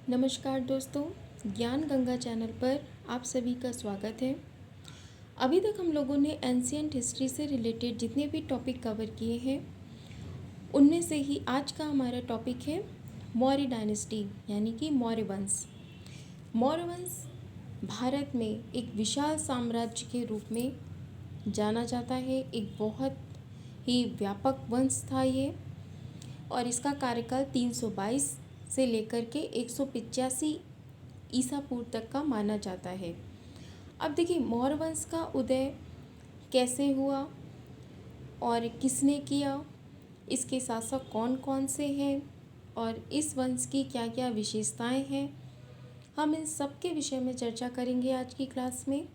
नमस्कार दोस्तों, ज्ञान गंगा चैनल पर आप सभी का स्वागत है। अभी तक हम लोगों ने एंशियंट हिस्ट्री से रिलेटेड जितने भी टॉपिक कवर किए हैं उनमें से ही आज का हमारा टॉपिक है मौर्य डायनेस्टी यानी कि मौर्य वंश। मौर्य वंश भारत में एक विशाल साम्राज्य के रूप में जाना जाता है। एक बहुत ही व्यापक वंश था ये और इसका कार्यकाल 322 से लेकर के 185 ईसा पूर्व तक का माना जाता है। अब देखिए मौर्य वंश का उदय कैसे हुआ और किसने किया, इसके शासक कौन कौन से हैं और इस वंश की क्या क्या विशेषताएं हैं, हम इन सब के विषय में चर्चा करेंगे आज की क्लास में।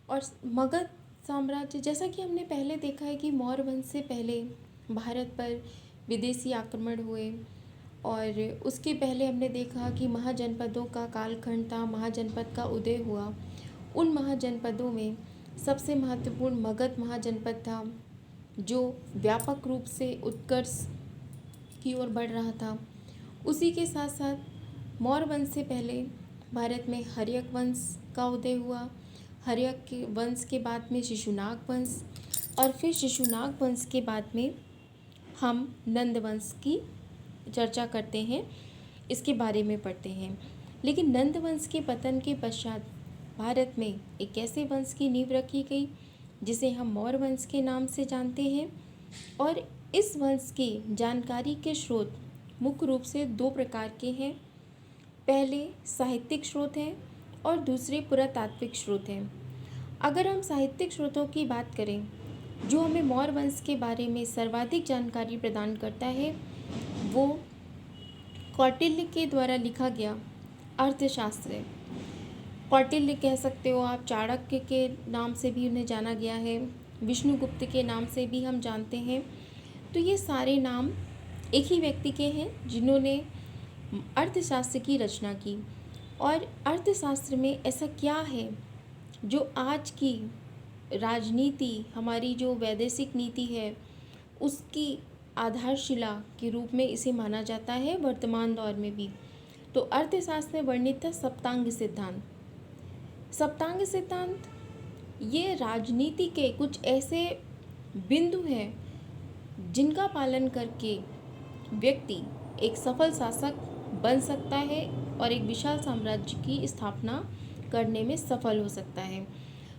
और मगध साम्राज्य, जैसा कि हमने पहले देखा है कि मौर्य वंश से पहले भारत पर विदेशी आक्रमण हुए और उसके पहले हमने देखा कि महाजनपदों का कालखंड था, महाजनपद का उदय हुआ। उन महाजनपदों में सबसे महत्वपूर्ण मगध महाजनपद था जो व्यापक रूप से उत्कर्ष की ओर बढ़ रहा था। उसी के साथ साथ मौर्य वंश से पहले भारत में हर्यक वंश का उदय हुआ। हर्यक के वंश के बाद में शिशुनाग वंश और फिर शिशुनाग वंश के बाद में हम नंद वंश की चर्चा करते हैं, इसके बारे में पढ़ते हैं। लेकिन नंद वंश के पतन के पश्चात भारत में एक ऐसे वंश की नींव रखी गई जिसे हम मौर्य वंश के नाम से जानते हैं। और इस वंश की जानकारी के स्रोत मुख्य रूप से दो प्रकार के हैं। पहले साहित्यिक स्रोत हैं और दूसरे पुरातात्विक स्रोत हैं। अगर हम साहित्यिक स्रोतों की बात करें, जो हमें मौर्य वंश के बारे में सर्वाधिक जानकारी प्रदान करता है वो कौटिल्य के द्वारा लिखा गया अर्थशास्त्र है। कौटिल्य कह सकते हो आप, चाणक्य के नाम से भी उन्हें जाना गया है, विष्णुगुप्त के नाम से भी हम जानते हैं। तो ये सारे नाम एक ही व्यक्ति के हैं जिन्होंने अर्थशास्त्र की रचना की। और अर्थशास्त्र में ऐसा क्या है जो आज की राजनीति, हमारी जो वैदेशिक नीति है, उसकी आधारशिला के रूप में इसे माना जाता है वर्तमान दौर में भी। तो अर्थशास्त्र में वर्णित था सप्तांग सिद्धांत। सप्तांग सिद्धांत ये राजनीति के कुछ ऐसे बिंदु हैं जिनका पालन करके व्यक्ति एक सफल शासक बन सकता है और एक विशाल साम्राज्य की स्थापना करने में सफल हो सकता है।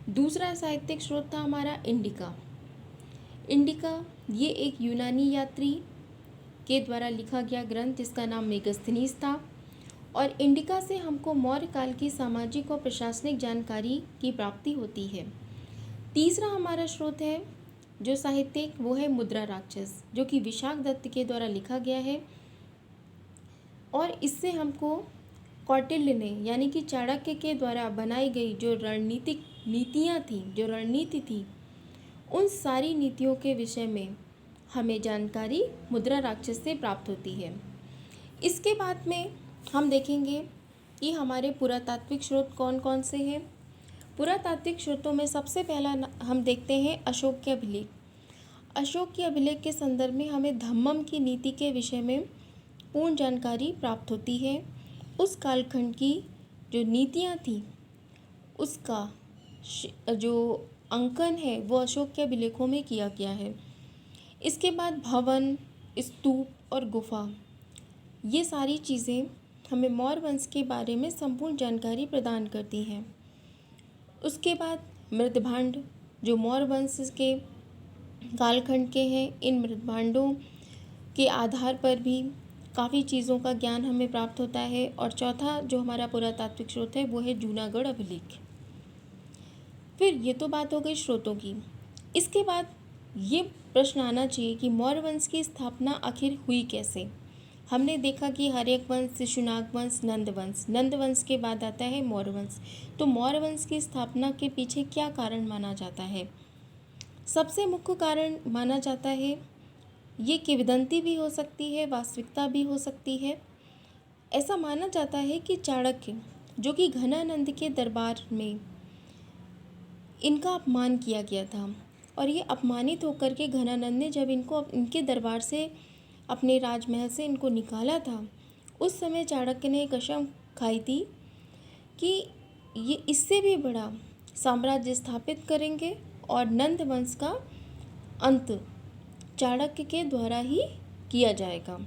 दूसरा साहित्यिक स्रोत था हमारा इंडिका। इंडिका ये एक यूनानी यात्री के द्वारा लिखा गया ग्रंथ जिसका नाम मेगस्थनीज था। और इंडिका से हमको मौर्य काल की सामाजिक और प्रशासनिक जानकारी की प्राप्ति होती है। तीसरा हमारा स्रोत है जो साहित्यिक, वो है मुद्रा राक्षस, जो कि विशाख दत्त के द्वारा लिखा गया है। और इससे हमको कौटिल्य ने यानी कि चाणक्य के द्वारा बनाई गई जो रणनीतिक नीतियाँ थी, जो रणनीति थी, उन सारी नीतियों के विषय में हमें जानकारी मुद्रा राक्षस से प्राप्त होती है। इसके बाद में हम देखेंगे कि हमारे पुरातात्विक स्रोत कौन कौन से हैं। पुरातात्विक स्रोतों में सबसे पहला हम देखते हैं अशोक के अभिलेख। अशोक के अभिलेख के संदर्भ में हमें धम्मम की नीति के विषय में पूर्ण जानकारी प्राप्त होती है। उस कालखंड की जो नीतियाँ थी उसका जो अंकन है वो अशोक के अभिलेखों में किया गया है। इसके बाद भवन, स्तूप और गुफा, ये सारी चीज़ें हमें मौर्य वंश के बारे में संपूर्ण जानकारी प्रदान करती हैं। उसके बाद मृदभांड जो मौर्य वंश के कालखंड के हैं, इन मृदभांडों के आधार पर भी काफ़ी चीज़ों का ज्ञान हमें प्राप्त होता है। और चौथा जो हमारा पुरातात्विक स्रोत है वो है जूनागढ़ अभिलेख। फिर ये तो बात हो गई स्रोतों की। इसके बाद ये प्रश्न आना चाहिए कि मौर्य वंश की स्थापना आखिर हुई कैसे। हमने देखा कि हर्यक वंश, शिशुनाग वंश, नंद वंश, नंद वंश के बाद आता है मौर्य वंश। तो मौर्य वंश की स्थापना के पीछे क्या कारण माना जाता है? सबसे मुख्य कारण माना जाता है, ये किंवदंती भी हो सकती है, वास्तविकता भी हो सकती है। ऐसा माना जाता है कि चाणक्य, जो कि घनानंद के दरबार में इनका अपमान किया गया था और ये अपमानित होकर के घनानंद ने जब इनको इनके दरबार से, अपने राजमहल से इनको निकाला था, उस समय चाणक्य ने कसम खाई थी कि ये इससे भी बड़ा साम्राज्य स्थापित करेंगे और नंद वंश का अंत चाणक्य के द्वारा ही किया जाएगा।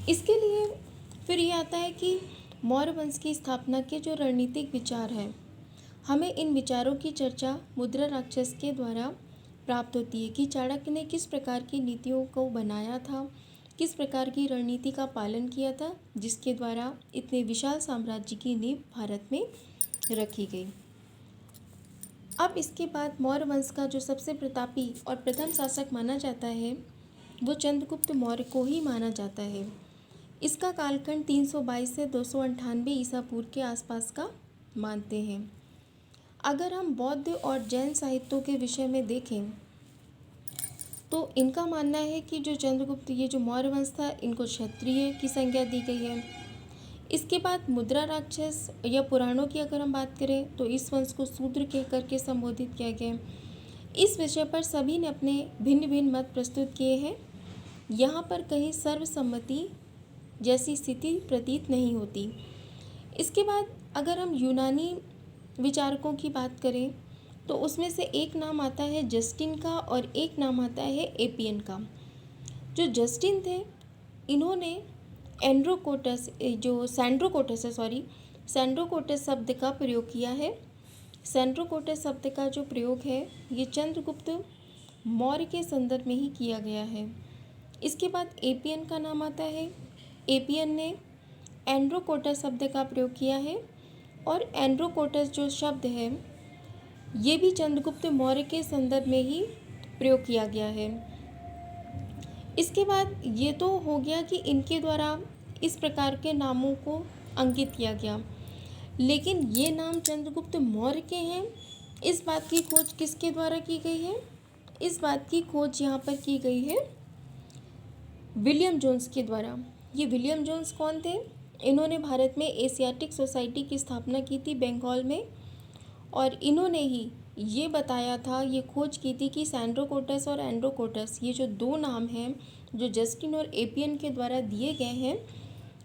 इसके लिए फिर ये आता है कि मौर्य वंश की स्थापना के जो रणनीतिक विचार हैं, हमें इन विचारों की चर्चा मुद्रा राक्षस के द्वारा प्राप्त होती है कि चाणक्य ने किस प्रकार की नीतियों को बनाया था, किस प्रकार की रणनीति का पालन किया था, जिसके द्वारा इतने विशाल साम्राज्य की नींव भारत में रखी गई। अब इसके बाद मौर्य वंश का जो सबसे प्रतापी और प्रथम शासक माना जाता है वो चंद्रगुप्त मौर्य को ही माना जाता है। इसका कालखंड 322 से 298 ईसा पूर्व के आसपास का मानते हैं। अगर हम बौद्ध और जैन साहित्यों के विषय में देखें तो इनका मानना है कि जो चंद्रगुप्त ये जो मौर्य वंश था इनको क्षत्रिय की संज्ञा दी गई है। इसके बाद मुद्रा राक्षस या पुराणों की अगर हम बात करें तो इस वंश को शूद्र कह करके संबोधित किया गया। इस विषय पर सभी ने अपने भिन्न भिन्न मत प्रस्तुत किए हैं। यहाँ पर कहीं सर्वसम्मति जैसी स्थिति प्रतीत नहीं होती। इसके बाद अगर हम यूनानी विचारकों की बात करें तो उसमें से एक नाम आता है जस्टिन का और एक नाम आता है एपियन का। जो जस्टिन थे इन्होंने सैंड्रोकोटस शब्द का प्रयोग किया है। सैंड्रोकोटस शब्द का जो प्रयोग है ये चंद्रगुप्त मौर्य के संदर्भ में ही किया गया है। इसके बाद एपियन का नाम आता है। एपियन ने एंड्रोकोटस शब्द का प्रयोग किया है और एंड्रोकोटस जो शब्द है ये भी चंद्रगुप्त मौर्य के संदर्भ में ही प्रयोग किया गया है। इसके बाद ये तो हो गया कि इनके द्वारा इस प्रकार के नामों को अंकित किया गया, लेकिन ये नाम चंद्रगुप्त मौर्य के हैं इस बात की खोज किसके द्वारा की गई है? इस बात की खोज यहाँ पर की गई है विलियम जोन्स के द्वारा। ये विलियम जोन्स कौन थे? इन्होंने भारत में एशियाटिक सोसाइटी की स्थापना की थी बंगाल में, और इन्होंने ही ये बताया था, ये खोज की थी कि सैंड्रोकोटस और एंड्रोकोटस ये जो दो नाम हैं जो जस्टिन और एपियन के द्वारा दिए गए हैं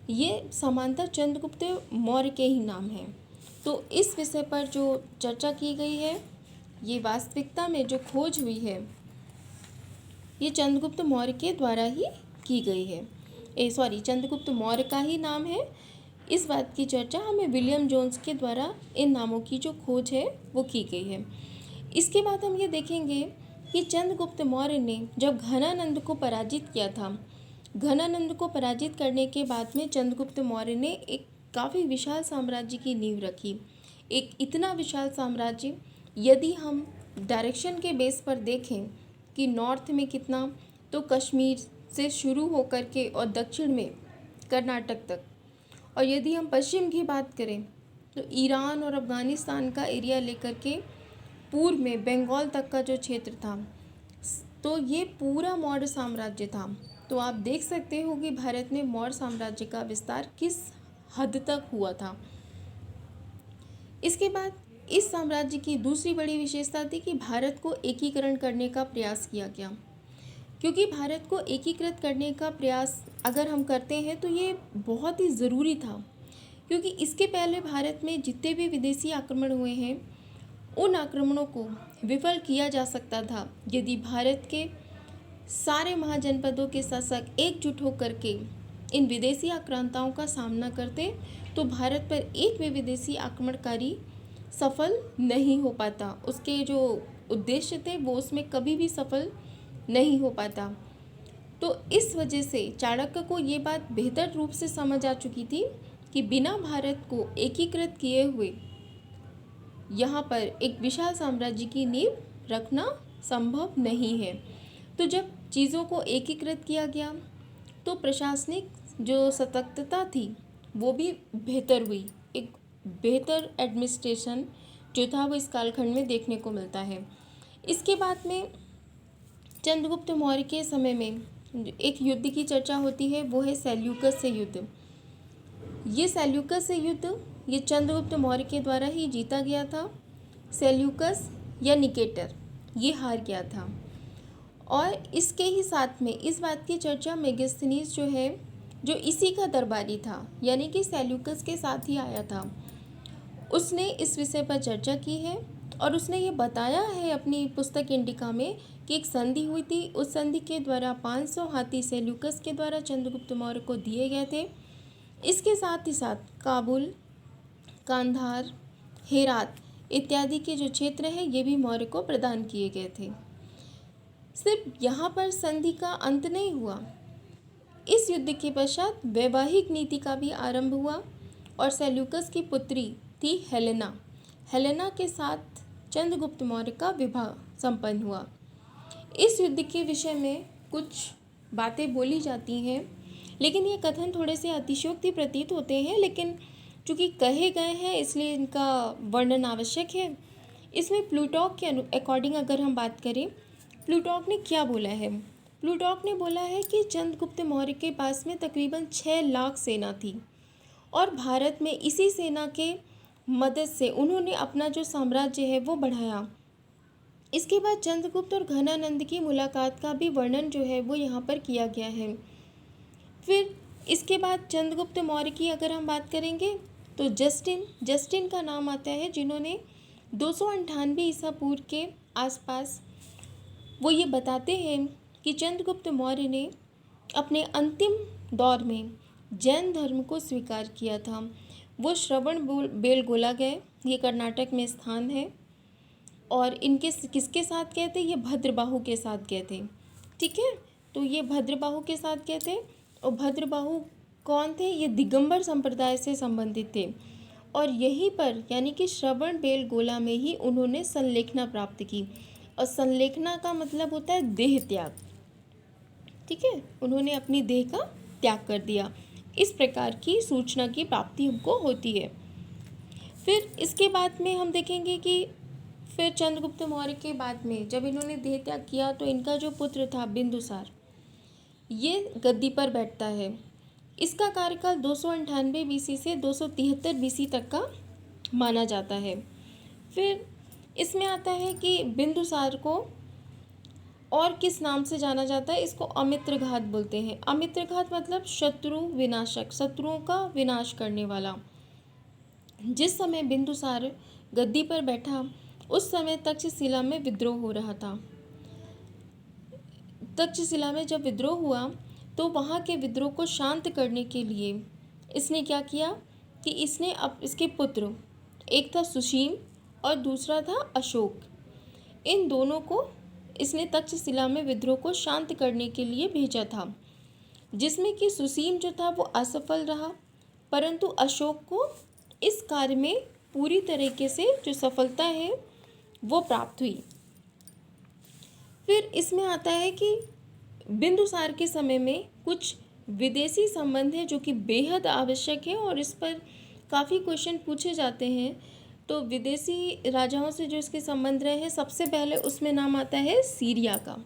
ये समांतर चंद्रगुप्त मौर्य के ही नाम हैं। तो इस विषय पर जो चर्चा की गई है ये वास्तविकता में जो खोज हुई है ये चंद्रगुप्त मौर्य के द्वारा ही की गई है। चंद्रगुप्त मौर्य का ही नाम है। इस बात की चर्चा हमें विलियम जोन्स के द्वारा इन नामों की जो खोज है वो की गई है। इसके बाद हम ये देखेंगे कि चंद्रगुप्त मौर्य ने जब घनानंद को पराजित किया था, घनानंद को पराजित करने के बाद में चंद्रगुप्त मौर्य ने एक काफ़ी विशाल साम्राज्य की नींव रखी। एक इतना विशाल साम्राज्य, यदि हम डायरेक्शन के बेस पर देखें कि नॉर्थ में कितना, तो कश्मीर से शुरू होकर के और दक्षिण में कर्नाटक तक, और यदि हम पश्चिम की बात करें तो ईरान और अफ़गानिस्तान का एरिया लेकर के पूर्व में बंगाल तक का जो क्षेत्र था, तो ये पूरा मौर्य साम्राज्य था। तो आप देख सकते हो कि भारत में मौर्य साम्राज्य का विस्तार किस हद तक हुआ था। इसके बाद इस साम्राज्य की दूसरी बड़ी विशेषता थी कि भारत को एकीकरण करने का प्रयास किया गया, क्योंकि भारत को एकीकृत करने का प्रयास अगर हम करते हैं तो ये बहुत ही ज़रूरी था, क्योंकि इसके पहले भारत में जितने भी विदेशी आक्रमण हुए हैं उन आक्रमणों को विफल किया जा सकता था यदि भारत के सारे महाजनपदों के शासक एकजुट होकर के इन विदेशी आक्रांताओं का सामना करते तो भारत पर एक भी विदेशी आक्रमणकारी सफल नहीं हो पाता। उसके जो उद्देश्य थे वो उसमें कभी भी सफल नहीं हो पाता। तो इस वजह से चाणक्य को ये बात बेहतर रूप से समझ आ चुकी थी कि बिना भारत को एकीकृत किए हुए यहाँ पर एक विशाल साम्राज्य की नींव रखना संभव नहीं है। तो जब चीज़ों को एकीकृत किया गया तो प्रशासनिक जो सतर्कता थी वो भी बेहतर हुई। एक बेहतर एडमिनिस्ट्रेशन जो था वो इस कालखंड में देखने को मिलता है। इसके बाद में चंद्रगुप्त मौर्य के समय में एक युद्ध की चर्चा होती है, वो है सेल्यूकस से युद्ध। ये सेल्यूकस से युद्ध ये चंद्रगुप्त मौर्य के द्वारा ही जीता गया था। सेल्यूकस या निकेटर ये हार गया था, और इसके ही साथ में इस बात की चर्चा मेगास्थनीज जो है जो इसी का दरबारी था, यानी कि सेल्यूकस के साथ ही आया था, उसने इस विषय पर चर्चा की है और उसने ये बताया है अपनी पुस्तक इंडिका में कि एक संधि हुई थी। उस संधि के द्वारा 500 हाथी सेल्यूकस के द्वारा चंद्रगुप्त मौर्य को दिए गए थे। इसके साथ ही साथ काबुल, कांधार, हेरात इत्यादि के जो क्षेत्र हैं ये भी मौर्य को प्रदान किए गए थे। सिर्फ यहाँ पर संधि का अंत नहीं हुआ, इस युद्ध के पश्चात वैवाहिक नीति का भी आरंभ हुआ और सेल्यूकस की पुत्री थी हेलेना के साथ चंद्रगुप्त मौर्य का विवाह संपन्न हुआ। इस युद्ध के विषय में कुछ बातें बोली जाती हैं, लेकिन ये कथन थोड़े से अतिशयोक्ति प्रतीत होते हैं, लेकिन चूँकि कहे गए हैं इसलिए इनका वर्णन आवश्यक है। इसमें प्लूटॉक के अकॉर्डिंग अगर हम बात करें, प्लूटॉक ने क्या बोला है? प्लूटॉक ने बोला है कि चंद्रगुप्त मौर्य के पास में तकरीबन 6 लाख सेना थी और भारत में इसी सेना के मदद से उन्होंने अपना जो साम्राज्य है वो बढ़ाया। इसके बाद चंद्रगुप्त और घनानंद की मुलाकात का भी वर्णन जो है वो यहाँ पर किया गया है। फिर इसके बाद चंद्रगुप्त मौर्य की अगर हम बात करेंगे तो जस्टिन का नाम आता है, जिन्होंने 298 ईसा पूर्व के आसपास वो ये बताते हैं कि चंद्रगुप्त मौर्य ने अपने अंतिम दौर में जैन धर्म को स्वीकार किया था। वो श्रवण बेलगोला गए, ये कर्नाटक में स्थान है, और इनके किसके साथ गए थे? ये भद्रबाहु के साथ गए थे। ठीक है, तो ये भद्रबाहु के साथ गए थे और भद्रबाहु कौन थे? ये दिगंबर संप्रदाय से संबंधित थे और यहीं पर यानी कि श्रवण बेलगोला में ही उन्होंने संलेखना प्राप्त की। और संलेखना का मतलब होता है देह त्याग। ठीक है, उन्होंने अपनी देह का त्याग कर दिया। इस प्रकार की सूचना की प्राप्ति हमको होती है। फिर इसके बाद में हम देखेंगे कि फिर चंद्रगुप्त मौर्य के बाद में जब इन्होंने देह त्याग किया तो इनका जो पुत्र था बिंदुसार, ये गद्दी पर बैठता है। इसका कार्यकाल 298 बीसी से 273 बीसी तक का माना जाता है। फिर इसमें आता है कि बिंदुसार को और किस नाम से जाना जाता है? इसको अमित्रघात बोलते हैं। अमित्रघात मतलब शत्रु विनाशक, शत्रुओं का विनाश करने वाला। जिस समय बिंदुसार गद्दी पर बैठा उस समय तक्षशिला में विद्रोह हो रहा था। तक्षशिला में जब विद्रोह हुआ तो वहाँ के विद्रोह को शांत करने के लिए इसने क्या किया कि इसके पुत्र, एक था सुसीम और दूसरा था अशोक, इन दोनों को इसने तक्षशिला में विद्रोह को शांत करने के लिए भेजा था, जिसमें कि सुसीम जो था वो असफल रहा, परंतु अशोक को इस कार्य में पूरी तरीके से जो सफलता है वो प्राप्त हुई। फिर इसमें आता है कि बिंदुसार के समय में कुछ विदेशी संबंध हैं जो कि बेहद आवश्यक है और इस पर काफ़ी क्वेश्चन पूछे जाते हैं। तो विदेशी राजाओं से जो इसके संबंध रहे हैं, सबसे पहले उसमें नाम आता है सीरिया का।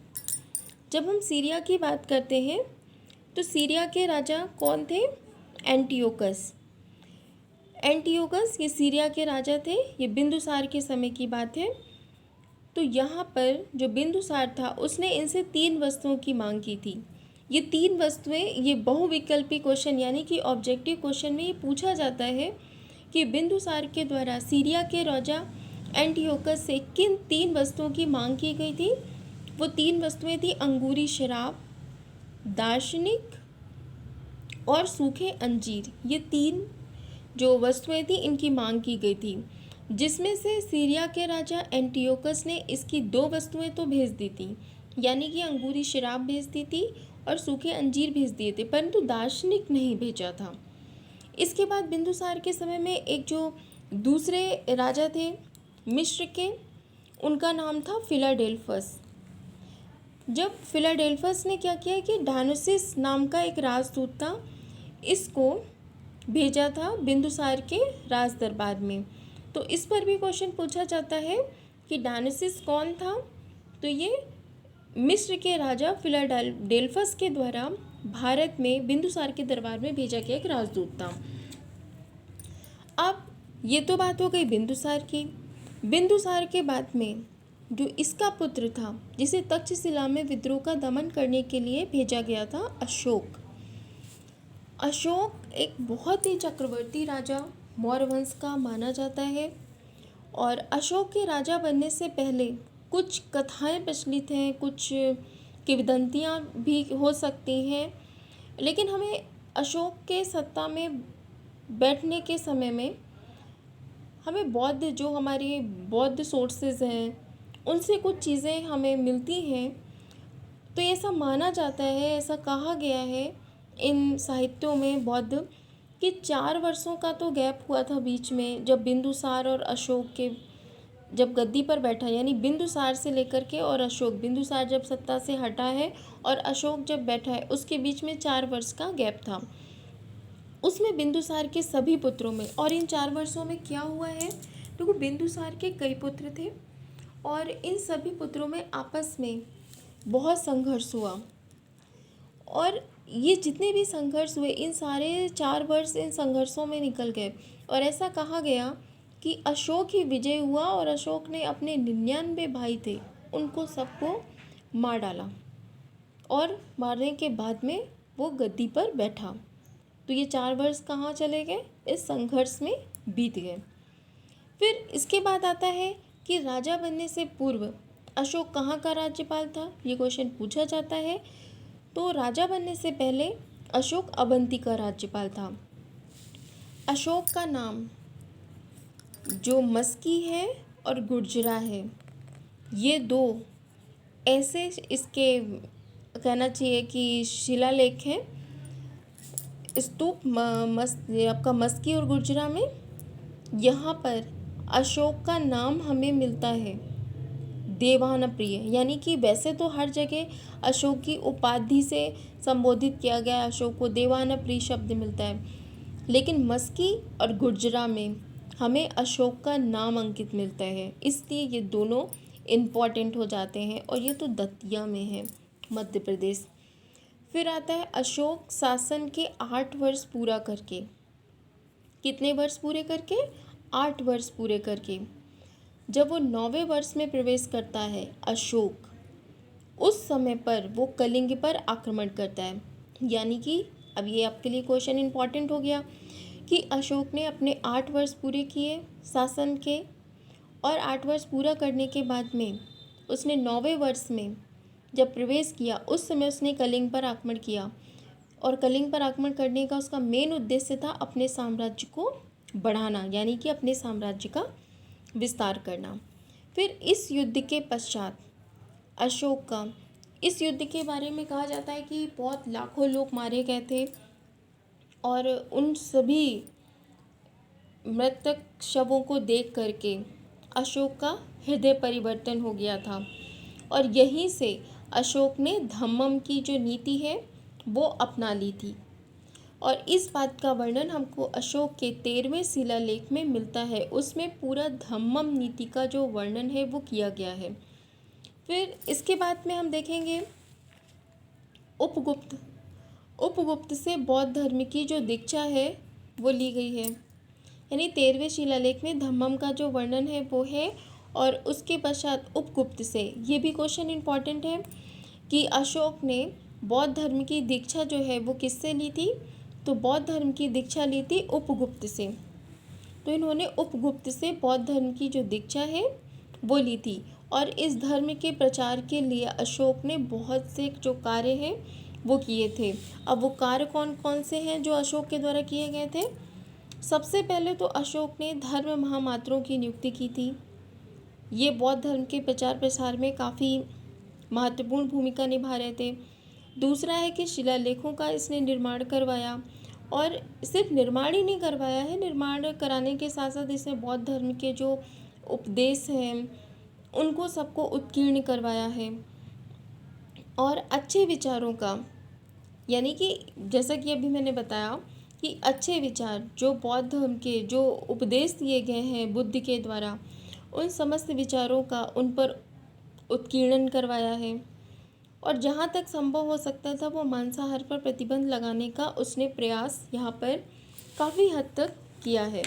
जब हम सीरिया की बात करते हैं तो सीरिया के राजा कौन थे? एंटियोकस ये सीरिया के राजा थे। ये बिंदुसार के समय की बात है। तो यहाँ पर जो बिंदुसार था उसने इनसे 3 वस्तुओं की मांग की थी। ये 3 वस्तुएं, ये बहुविकल्पी क्वेश्चन यानी कि ऑब्जेक्टिव क्वेश्चन में ये पूछा जाता है कि बिंदुसार के द्वारा सीरिया के राजा एंटियोकस से किन 3 वस्तुओं की मांग की गई थी? वो 3 वस्तुएं थी अंगूरी शराब, दार्शनिक और सूखे अंजीर। ये 3 जो वस्तुएं थी इनकी मांग की गई थी, जिसमें से सीरिया के राजा एंटियोकस ने इसकी 2 वस्तुएं तो भेज दी थी, यानी कि अंगूरी शराब भेज दी थी और सूखे अंजीर भेज दिए थे, परंतु दार्शनिक नहीं भेजा था। इसके बाद बिंदुसार के समय में एक जो दूसरे राजा थे मिस्र के, उनका नाम था फिलाडेल्फस। जब फिलाडेल्फस ने क्या किया कि डायोनिसिस नाम का एक राजदूत था, इसको भेजा था बिंदुसार के राज दरबार में। तो इस पर भी क्वेश्चन पूछा जाता है कि डायोनिसिस कौन था? तो ये मिस्र के राजा फिलाडेल्फस के द्वारा भारत में बिंदुसार के दरबार में भेजा गया एक राजदूत था। अब ये तो बात हो गई बिंदुसार की। बिंदुसार के बाद में जो इसका पुत्र था, जिसे तक्षशिला में विद्रोह का दमन करने के लिए भेजा गया था, अशोक। अशोक एक बहुत ही चक्रवर्ती राजा मौर्य वंश का माना जाता है। और अशोक के राजा बनने से पहले कुछ कथाएं प्रचलित हैं, कुछ किंवदंतियाँ भी हो सकती हैं, लेकिन हमें अशोक के सत्ता में बैठने के समय में हमें जो हमारी बौद्ध सोर्सेज हैं उनसे कुछ चीज़ें हमें मिलती हैं। तो ऐसा माना जाता है, ऐसा कहा गया है इन साहित्यों में बौद्ध कि 4 वर्षों का तो गैप हुआ था बीच में, जब बिंदुसार और अशोक के जब गद्दी पर बैठा, यानी बिंदुसार से लेकर के और अशोक, बिंदुसार जब सत्ता से हटा है और अशोक जब बैठा है, उसके बीच में 4 वर्ष का गैप था। उसमें बिंदुसार के सभी पुत्रों में, और इन 4 वर्षों में क्या हुआ है, देखो बिंदुसार के कई पुत्र थे और इन सभी पुत्रों में आपस में बहुत संघर्ष हुआ। और ये जितने भी संघर्ष हुए, इन सारे 4 वर्ष इन संघर्षों में निकल गए। और ऐसा कहा गया कि अशोक ही विजय हुआ और अशोक ने अपने 99 भाई थे उनको सबको मार डाला और मारने के बाद में वो गद्दी पर बैठा। तो ये 4 वर्ष कहाँ चले गए, इस संघर्ष में बीत गए। फिर इसके बाद आता है कि राजा बनने से पूर्व अशोक कहाँ का राज्यपाल था, ये क्वेश्चन पूछा जाता है। तो राजा बनने से पहले अशोक अवंती का राज्यपाल था। अशोक का नाम जो मस्की है और गुर्जरा है, ये दो ऐसे इसके कहना चाहिए कि शिलालेख हैं, स्तूप आपका मस्की और गुर्जरा में। यहाँ पर अशोक का नाम हमें मिलता है देवानप्रिय, यानी कि वैसे तो हर जगह अशोक की उपाधि से संबोधित किया गया, अशोक को देवानप्रिय शब्द मिलता है, लेकिन मस्की और गुर्जरा में हमें अशोक का नाम अंकित मिलता है, इसलिए ये दोनों इम्पॉर्टेंट हो जाते हैं। और ये तो दतिया में है, मध्य प्रदेश। फिर आता है अशोक शासन के 8 वर्ष पूरा करके, कितने वर्ष पूरे करके, 8 वर्ष पूरे करके जब वो 9वें वर्ष में प्रवेश करता है अशोक, उस समय पर वो कलिंग पर आक्रमण करता है। यानी कि अब ये आपके लिए क्वेश्चन इम्पॉर्टेंट हो गया कि अशोक ने अपने 8 वर्ष पूरे किए शासन के, और 8 वर्ष पूरा करने के बाद में उसने 9वें वर्ष में जब प्रवेश किया, उस समय उसने कलिंग पर आक्रमण किया। और कलिंग पर आक्रमण करने का उसका मेन उद्देश्य था अपने साम्राज्य को बढ़ाना, यानी कि अपने साम्राज्य का विस्तार करना। फिर इस युद्ध के पश्चात अशोक का, इस युद्ध के बारे में कहा जाता है कि बहुत लाखों लोग मारे गए थे और उन सभी मृतक शवों को देख करके अशोक का हृदय परिवर्तन हो गया था। और यहीं से अशोक ने धम्मम की जो नीति है वो अपना ली थी। और इस बात का वर्णन हमको अशोक के 13वें शिलालेख में मिलता है, उसमें पूरा धम्मम नीति का जो वर्णन है वो किया गया है। फिर इसके बाद में हम देखेंगे उपगुप्त। उपगुप्त से बौद्ध धर्म की जो दीक्षा है वो ली गई है, यानी 13वें शिलालेख में धम्मम का जो वर्णन है वो है। और उसके पश्चात उपगुप्त से, ये भी क्वेश्चन इम्पॉर्टेंट है कि अशोक ने बौद्ध धर्म की दीक्षा जो है वो किससे ली थी, तो बौद्ध धर्म की दीक्षा ली थी उपगुप्त से। तो इन्होंने उपगुप्त से बौद्ध धर्म की जो दीक्षा है वो ली थी। और इस धर्म के प्रचार के लिए अशोक ने बहुत से जो कार्य हैं वो किए थे। अब वो कार्य कौन कौन से हैं जो अशोक के द्वारा किए गए थे। सबसे पहले तो अशोक ने धर्म महामात्रों की नियुक्ति की थी, ये बौद्ध धर्म के प्रचार प्रसार में काफ़ी महत्वपूर्ण भूमिका निभा रहे थे। दूसरा है कि शिलालेखों का इसने निर्माण करवाया, और सिर्फ निर्माण ही नहीं करवाया है, निर्माण कराने के साथ साथ इसने बौद्ध धर्म के जो उपदेश हैं उनको सबको उत्कीर्ण करवाया है। और अच्छे विचारों का, यानी कि जैसा कि अभी मैंने बताया कि अच्छे विचार जो बौद्ध धर्म के जो उपदेश दिए गए हैं बुद्ध के द्वारा, उन समस्त विचारों का उन पर उत्कीर्णन करवाया है। और जहाँ तक संभव हो सकता था वो मांसाहार पर प्रतिबंध लगाने का उसने प्रयास यहाँ पर काफ़ी हद तक किया है।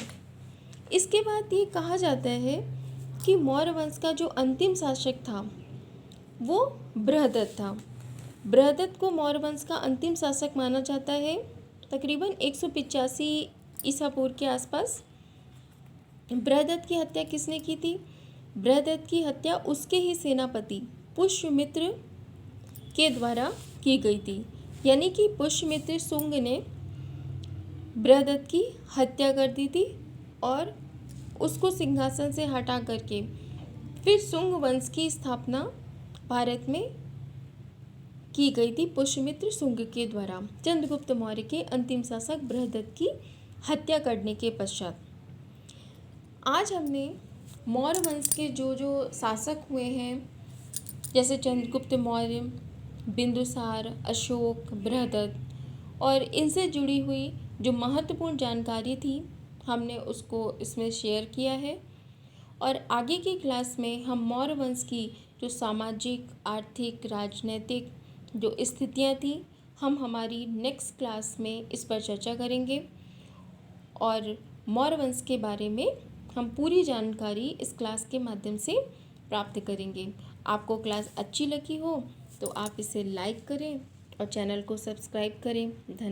इसके बाद ये कहा जाता है कि मौर्य वंश का जो अंतिम शासक था वो बृहदत्त था। बृहदत्त को मौर्य वंश का अंतिम शासक माना जाता है। तकरीबन 185 ईसा पूर्व के आसपास। बृहदत्त की हत्या किसने की थी? बृहदत्त की हत्या उसके ही सेनापति पुष्यमित्र के द्वारा की गई थी। यानी कि पुष्यमित्र शुंग ने बृहदत्त की हत्या कर दी थी और उसको सिंहासन से हटा करके फिर शुंग वंश की स्थापना भारत में की गई थी पुष्यमित्र शुंग के द्वारा, चंद्रगुप्त मौर्य के अंतिम शासक बृहदत्त की हत्या करने के पश्चात। आज हमने मौर्य वंश के जो जो शासक हुए हैं, जैसे चंद्रगुप्त मौर्य, बिंदुसार, अशोक, बृहदत्त और इनसे जुड़ी हुई जो महत्वपूर्ण जानकारी थी हमने उसको इसमें शेयर किया है। और आगे की क्लास में हम मौर्य वंश की जो सामाजिक, आर्थिक, राजनीतिक जो स्थितियाँ थी हम हमारी नेक्स्ट क्लास में इस पर चर्चा करेंगे और मौर्य वंश के बारे में हम पूरी जानकारी इस क्लास के माध्यम से प्राप्त करेंगे। आपको क्लास अच्छी लगी हो तो आप इसे लाइक करें और चैनल को सब्सक्राइब करें। धन्यवाद।